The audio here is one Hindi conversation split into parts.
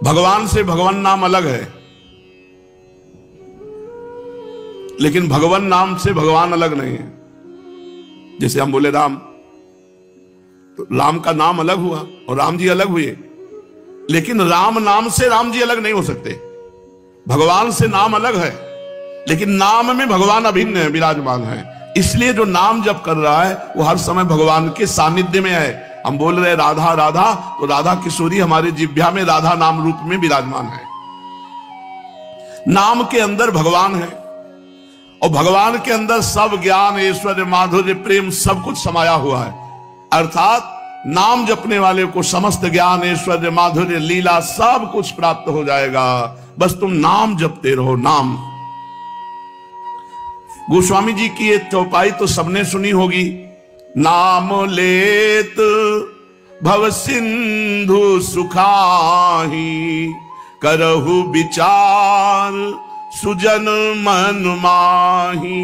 भगवान से भगवान नाम अलग है, लेकिन भगवान नाम से भगवान अलग नहीं है। जैसे हम बोले राम, तो राम का नाम अलग हुआ और राम जी अलग हुए, लेकिन राम नाम से राम जी अलग नहीं हो सकते। भगवान से नाम अलग है, लेकिन नाम में भगवान अभिन्न है, विराजमान है। इसलिए जो नाम जप कर रहा है वो हर समय भगवान के सानिध्य में है। हम बोल रहे राधा राधा, तो राधा किशोरी हमारे जिह्वा में राधा नाम रूप में विराजमान है। नाम के अंदर भगवान है और भगवान के अंदर सब ज्ञान, ऐश्वर्य, माधुर्य, प्रेम सब कुछ समाया हुआ है। अर्थात नाम जपने वाले को समस्त ज्ञान, ऐश्वर्य, माधुर्य, लीला सब कुछ प्राप्त हो जाएगा। बस तुम नाम जपते रहो। नाम, गोस्वामी जी की ये चौपाई तो सबने सुनी होगी। नाम लेत भव सिंधु सुखाही, करहु विचार सुजन मन माही।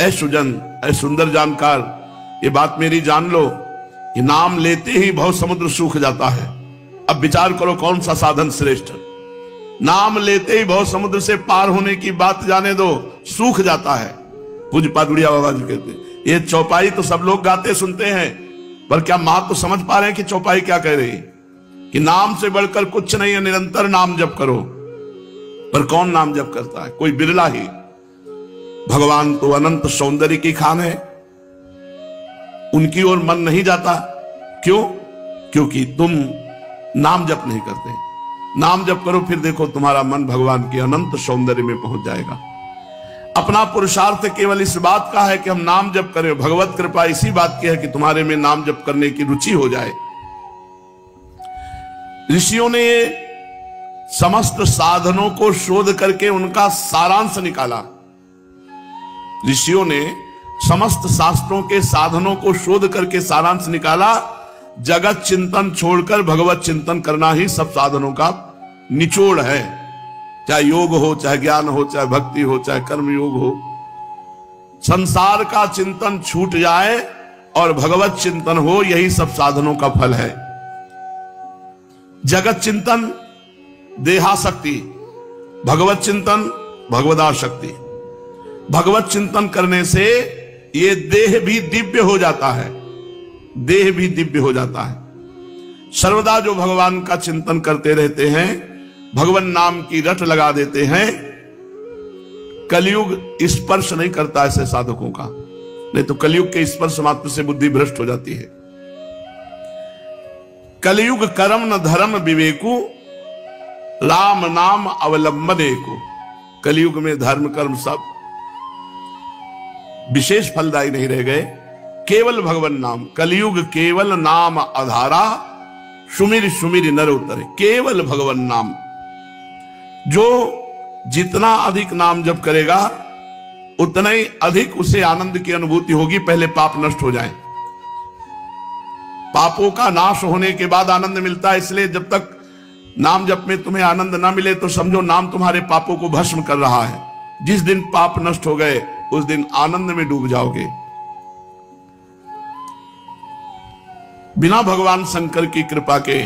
ऐ सुजन, ऐ सुंदर जानकार, ये बात मेरी जान लो कि नाम लेते ही भव समुद्र सूख जाता है। अब विचार करो कौन सा साधन श्रेष्ठ। नाम लेते ही भव समुद्र से पार होने की बात जाने दो, सूख जाता है। पूज्य पादुड़िया बाबा जी कहते हैं। ये चौपाई तो सब लोग गाते सुनते हैं, पर क्या मां तो समझ पा रहे हैं कि चौपाई क्या कह रही है? कि नाम से बढ़कर कुछ नहीं है, निरंतर नाम जप करो। पर कौन नाम जप करता है? कोई बिरला ही। भगवान तो अनंत सौंदर्य की खान है, उनकी ओर मन नहीं जाता। क्यों? क्योंकि तुम नाम जप नहीं करते। नाम जप करो, फिर देखो तुम्हारा मन भगवान के अनंत सौंदर्य में पहुंच जाएगा। अपना पुरुषार्थ केवल इस बात का है कि हम नाम जप करें। भगवत कृपा इसी बात की है कि तुम्हारे में नाम जप करने की रुचि हो जाए। ऋषियों ने समस्त साधनों को शोध करके उनका सारांश निकाला। ऋषियों ने समस्त शास्त्रों के साधनों को शोध करके सारांश निकाला। जगत चिंतन छोड़कर भगवत चिंतन करना ही सब साधनों का निचोड़ है। चाहे योग हो, चाहे ज्ञान हो, चाहे भक्ति हो, चाहे कर्म योग हो। संसार का चिंतन छूट जाए और भगवत चिंतन हो, यही सब साधनों का फल है। जगत चिंतन देहाशक्ति, भगवत चिंतन भगवदाशक्ति। भगवत चिंतन करने से ये देह भी दिव्य हो जाता है, देह भी दिव्य हो जाता है। सर्वदा जो भगवान का चिंतन करते रहते हैं, भगवान नाम की रट लगा देते हैं, कलयुग स्पर्श नहीं करता ऐसे साधकों का। नहीं तो कलयुग के स्पर्श मात्र से बुद्धि भ्रष्ट हो जाती है। कलयुग कर्म न धर्म विवेकु, राम नाम अवलंबने को। कलयुग में धर्म कर्म सब विशेष फलदायी नहीं रह गए, केवल भगवान नाम। कलयुग केवल नाम आधारा, सुमिर सुमिर नर उतरे। केवल भगवान नाम। जो जितना अधिक नाम जप करेगा उतना ही अधिक उसे आनंद की अनुभूति होगी। पहले पाप नष्ट हो जाए। पापों का नाश होने के बाद आनंद मिलता है। इसलिए जब तक नाम जप में तुम्हें आनंद ना मिले तो समझो नाम तुम्हारे पापों को भस्म कर रहा है। जिस दिन पाप नष्ट हो गए उस दिन आनंद में डूब जाओगे। बिना भगवान शंकर की कृपा के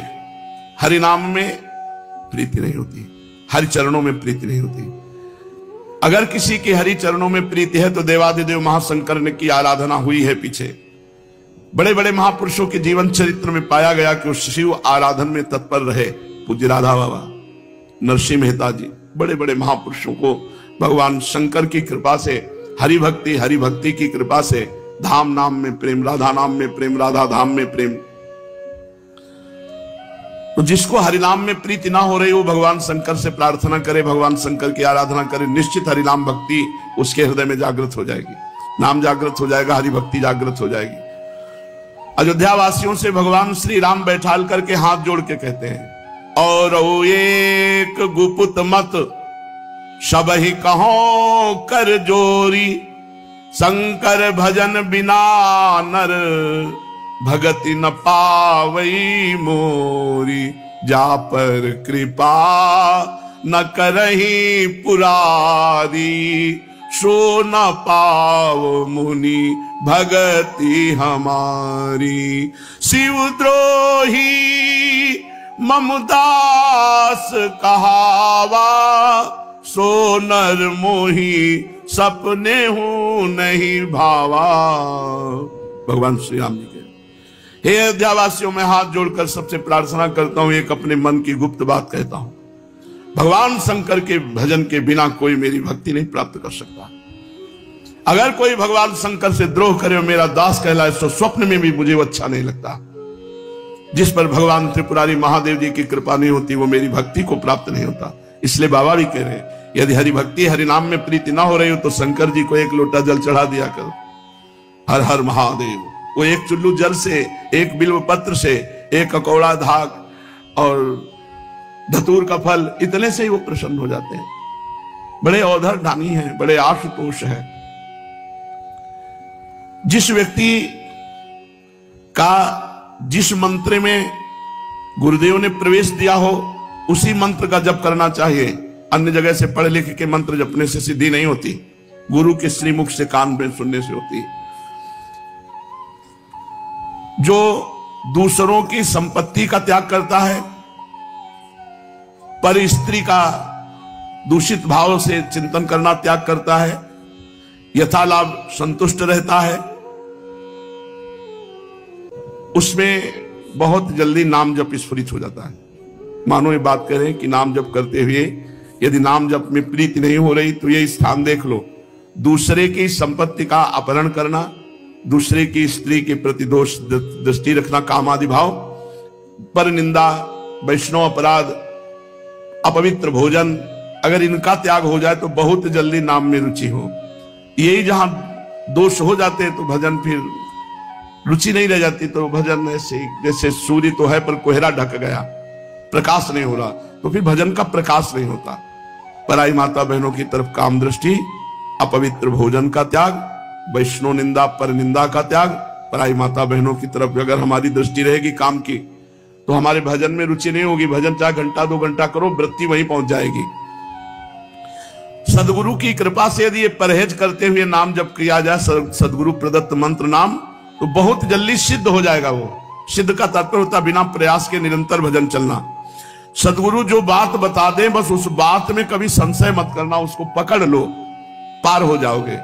हरि नाम में प्रीति नहीं होती, हरि चरणों में प्रीति नहीं होती। अगर किसी के हरि चरणों में प्रीति है तो देवाधिदेव महाशंकर ने की आराधना हुई है पीछे। बड़े बड़े महापुरुषों के जीवन चरित्र में पाया गया कि वो शिव आराधन में तत्पर रहे। पूज्य राधा बाबा, नरसिंह मेहता जी, बड़े बड़े महापुरुषों को भगवान शंकर की कृपा से, हरि भक्ति की कृपा से धाम नाम में प्रेम, राधा नाम में प्रेम, राधा धाम में प्रेम। तो जिसको हरिनाम में प्रीति ना हो रही वो भगवान शंकर से प्रार्थना करे, भगवान शंकर की आराधना करे, निश्चित हरिनाम भक्ति उसके हृदय में जागृत हो जाएगी। नाम जागृत हो जाएगा, हरि भक्ति जागृत हो जाएगी। अयोध्या वासियों से भगवान श्री राम बैठाल करके हाथ जोड़ के कहते हैं, और एक गुपुत मत सबहि कहो कर जोरी, शंकर भजन बिना नर भगति न पावई मोरी। जा पर कृपा न करही पुरारी, सो न पाव मुनि भगति हमारी। शिवद्रोही ममदास कहावा, सो नर मोही सपने हूं नहीं भावा। भगवान श्री राम जी के। हे अयोध्यावासियों, मैं हाथ जोड़कर सबसे प्रार्थना करता हूं, एक अपने मन की गुप्त बात कहता हूं। भगवान शंकर के भजन के बिना कोई मेरी भक्ति नहीं प्राप्त कर सकता। अगर कोई भगवान शंकर से द्रोह करे और मेरा दास कहलाए तो स्वप्न में भी मुझे वो अच्छा नहीं लगता। जिस पर भगवान त्रिपुरारी महादेव जी की कृपा नहीं होती वो मेरी भक्ति को प्राप्त नहीं होता। इसलिए बाबा भी कह रहे हैं, यदि हरि भक्ति हरि नाम में प्रीति ना हो रही हो तो शंकर जी को एक लोटा जल चढ़ा दिया करो। हर हर महादेव। वो एक चुल्लू जल से, एक बिल्व पत्र से, एक ककौड़ा धाक और धतूर का फल, इतने से ही वो प्रसन्न हो जाते हैं। बड़े औधर दानी हैं, बड़े आशुतोष हैं। जिस व्यक्ति का जिस मंत्र में गुरुदेव ने प्रवेश दिया हो उसी मंत्र का जप करना चाहिए। अन्य जगह से पढ़ लिख के मंत्र जपने से सिद्धि नहीं होती, गुरु के श्रीमुख से कान में सुनने से होती है। जो दूसरों की संपत्ति का त्याग करता है, पर स्त्री का दूषित भाव से चिंतन करना त्याग करता है, यथालाभ संतुष्ट रहता है, उसमें बहुत जल्दी नाम जप स्फुरित हो जाता है। मानो ये बात करें कि नाम जप करते हुए यदि नाम जप में प्रीति नहीं हो रही तो ये स्थान देख लो। दूसरे की संपत्ति का अपहरण करना, दूसरे की स्त्री के प्रति दोष दृष्टि रखना, काम आदि भाव, पर निंदा, वैष्णव अपराध, अपवित्र भोजन, अगर इनका त्याग हो जाए तो बहुत जल्दी नाम में रुचि हो। यही जहां दोष हो जाते हैं तो भजन फिर रुचि नहीं रह जाती। तो भजन ऐसे जैसे सूर्य तो है पर कोहरा ढक गया, प्रकाश नहीं हो रहा, तो फिर भजन का प्रकाश नहीं होता। पराई माता बहनों की तरफ काम दृष्टि, अपवित्र भोजन का त्याग, वैष्णव निंदा पर निंदा का त्याग, पराई माता बहनों की तरफ अगर हमारी दृष्टि रहेगी काम की तो हमारे भजन में रुचि नहीं होगी। भजन चाहे घंटा 2 घंटा करो, वृत्ति वहीं पहुंच जाएगी। सदगुरु की कृपा से यदि ये परहेज करते हुए नाम जप किया जाए, सदगुरु प्रदत्त मंत्र नाम, तो बहुत जल्दी सिद्ध हो जाएगा। वो सिद्ध का तात्पर्य होता बिना प्रयास के निरंतर भजन चलना। सदगुरु जो बात बता दे बस उस बात में कभी संशय मत करना, उसको पकड़ लो, पार हो जाओगे।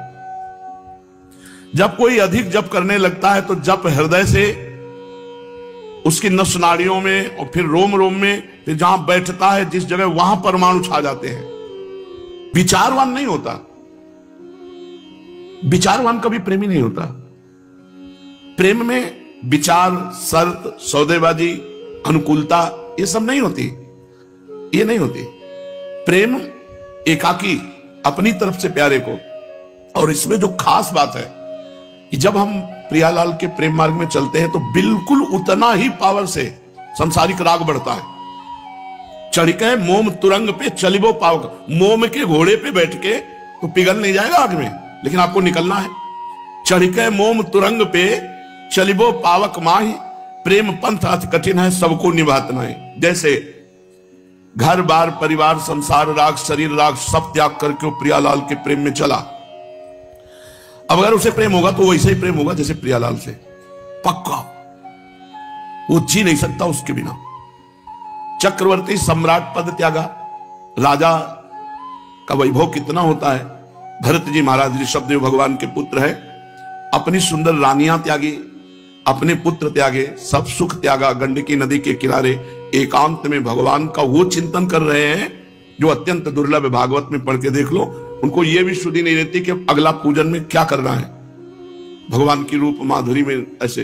जब कोई अधिक जप करने लगता है तो जप हृदय से उसकी नस नाड़ियों में और फिर रोम रोम में, फिर जहां बैठता है जिस जगह वहां परमाणु छा जाते हैं। विचारवान नहीं होता, विचारवान कभी प्रेमी नहीं होता। प्रेम में विचार, शर्त, सौदेबाजी, अनुकूलता ये सब नहीं होती, ये नहीं होती। प्रेम एकाकी, अपनी तरफ से प्यारे को। और इसमें जो खास बात है कि जब हम प्रियालाल के प्रेम मार्ग में चलते हैं तो बिल्कुल उतना ही पावर से संसारिक राग बढ़ता है। चढ़के मोम तुरंग पे चलिबो पावक, मोम के घोड़े पे बैठ के तो पिघल नहीं जाएगा आग में, लेकिन आपको निकलना है। चढ़के मोम तुरंग पे चलिबो पावक माही, प्रेम पंथ अति कठिन है सबको निभातना है। जैसे घर बार परिवार संसार राग शरीर राग सब त्याग करके वो प्रियालाल के प्रेम में चला। अब अगर उसे प्रेम होगा तो वैसे ही प्रेम होगा जैसे प्रियालाल से, पक्का। वो जी नहीं सकता उसके बिना। चक्रवर्ती सम्राट पद त्यागा, राजा का वैभव कितना होता है। भरत जी महाराज ऋषभदेव भगवान के पुत्र है, अपनी सुंदर रानियां त्यागी, अपने पुत्र त्यागे, सब सुख त्यागा, गंडकी नदी के किनारे एकांत में भगवान का वो चिंतन कर रहे हैं जो अत्यंत दुर्लभ है। भागवत में पढ़ के देख लो, उनको ये भी शुद्धि नहीं रहती कि अगला पूजन में क्या करना है। भगवान की रूप माधुरी में ऐसे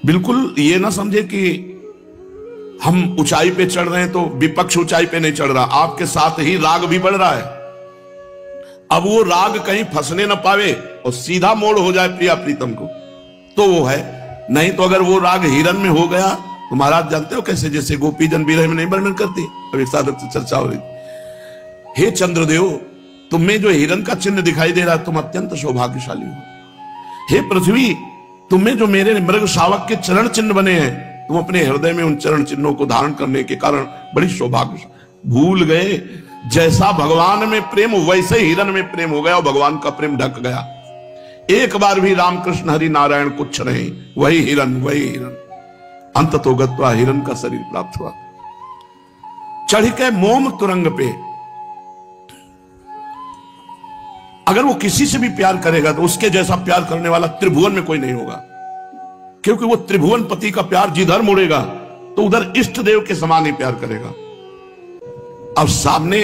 बिल्कुल ये ना समझे कि हम ऊंचाई पे चढ़ रहे हैं तो विपक्ष ऊंचाई पे नहीं चढ़ रहा, आपके साथ ही राग भी बढ़ रहा है। अब वो राग कहीं फंसने ना पावे और सीधा मोड़ हो जाए प्रिया प्रीतम को, तो वो है। नहीं तो अगर वो राग हिरन में हो गया तो महाराज जानते हो कैसे, जैसे गोपी जन विरह में नहीं वर्णन करती, अब एक साधक से चर्चा हो रही। हे चंद्रदेव, तुम्हें जो हिरन का चिन्ह दिखाई दे रहा है तुम अत्यंत सौभाग्यशाली हो। हे पृथ्वी, तुम्हें जो मेरे मृग शावक के चरण चिन्ह बने हैं, तुम अपने हृदय में उन चरण चिन्हों को धारण करने के कारण बड़ी सौभाग्य। भूल गए जैसा भगवान में प्रेम वैसे हिरन में प्रेम हो गया और भगवान का प्रेम ढक गया। एक बार भी रामकृष्ण हरि नारायण कुछ नहीं, वही हिरन, वही हिरन। अंत तो गत्वा हिरन का शरीर प्राप्त हुआ। चढ़ के मोम तुरंग पे। अगर वो किसी से भी प्यार करेगा तो उसके जैसा प्यार करने वाला त्रिभुवन में कोई नहीं होगा, क्योंकि वो त्रिभुवन पति का प्यार जिधर मुड़ेगा तो उधर इष्ट देव के समान ही प्यार करेगा। अब सामने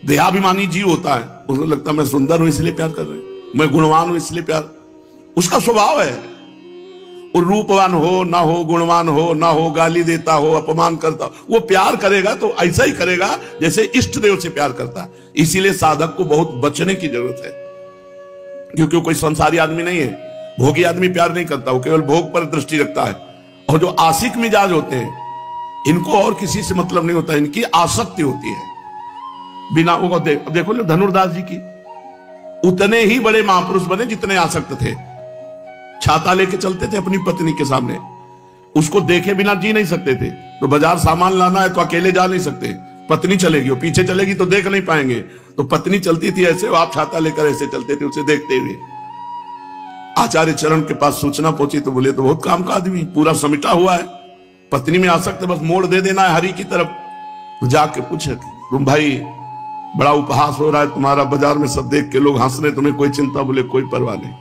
देहाभिमानी जीव होता है, उसको लगता है मैं सुंदर हूं इसलिए प्यार कर रहे हैं, मैं गुणवान हूं इसलिए प्यार। उसका स्वभाव है, वो रूपवान हो ना हो, गुणवान हो ना हो, गाली देता हो, अपमान करता हो, वो प्यार करेगा तो ऐसा ही करेगा जैसे इष्ट देव से प्यार करता है। इसीलिए साधक को बहुत बचने की जरूरत है, क्योंकि वो कोई संसारी आदमी नहीं है। भोगी आदमी प्यार नहीं करता, वो केवल भोग पर दृष्टि रखता है। और जो आशिक मिजाज होते हैं, इनको और किसी से मतलब नहीं होता, इनकी आसक्ति होती है बिना वो देखो लो धनुर्दास जी की, उतने ही बड़े महापुरुष बने जितने आसक्त थे। छाता लेके चलते थे अपनी पत्नी के सामने, उसको देखे बिना जी नहीं सकते थे। तो बाजार सामान लाना है तो अकेले जा नहीं सकते, पत्नी चलेगी, वो पीछे चलेगी तो देख नहीं पाएंगे, तो पत्नी चलती थी ऐसे, आप छाता लेकर ऐसे चलते थे उसे देखते हुए। आचार्य चरण के पास सूचना पहुंची तो बोले तो बहुत काम का आदमी, पूरा समिटा हुआ है, पत्नी में आसक्त, बस मोड़ दे देना है हरि की तरफ। तो जाके पूछे तुम भाई बड़ा उपहास हो रहा है तुम्हारा, बाजार में सब देख के लोग हंस रहे, तुम्हें कोई चिंता? बोले कोई परवाह नहीं।